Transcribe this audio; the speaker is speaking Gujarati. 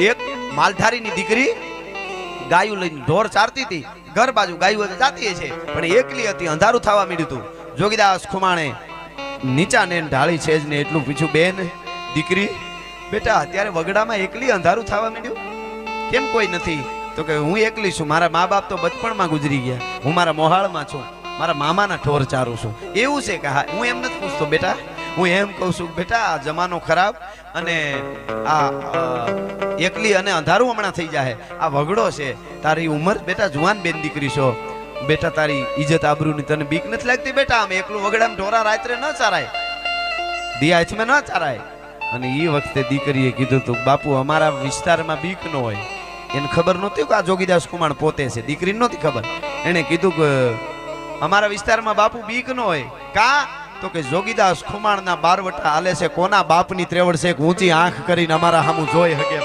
એક માલધારીની દીકરી ગાયું લઈને ઢોર ચારતી હતી, ઘર બાજુ ગાયું જાતી છે, પણ એકલી હતી, અંધારું થવા માંડ્યું હતું. જોગીદાસ ખુમાણે નીચા ને ઢાળી છે જ ને એટલું પૂછ્યું, બેન દીકરી બેટા અત્યારે વગડામાં એકલી અંધારું થવા માંડ્યું, કેમ કોઈ નથી? તો કે હું એકલી છું, મારા મા બાપ તો બચપણમાં ગુજરી ગયા, હું મારા મોહાળમાં છું, મારા મામાના ઢોર ચારું છું. એવું છે કે હા, હું એમ નથી પૂછતો બેટા, હું એમ કહું છું બેટા આ જમાનો ખરાબ અને આ એકલી અને અંધારું હમણાં થઈ જાય, આ વગડો છે, તારી ઉંમર બેટા જુવાન બેન દીકરી છો બેટા, તારી ઇજ્જત આબરૂની તને બીક નથી લાગતી બેટા? આમ એકલું વગડામાં ઢોરા રાત્રે ન ચારાય, દિયા હાથમાં ન ચારાય. અને એ વખતે દીકરીએ કીધું તું બાપુ અમારા વિસ્તારમાં બીક ન હોય. એને ખબર નહોતી કે આ જોગીદાસ ખુમાણ પોતે છે, દીકરીને નહોતી ખબર. એને કીધું કે અમારા વિસ્તારમાં બાપુ બીક ન હોય. કા? તો કે જોગીદાસ ખુમાણના બારવટા હાલે છે, કોના બાપની ત્રેવડ છે ઊંચી આંખ કરીને અમારા સામું જોઈ હકે.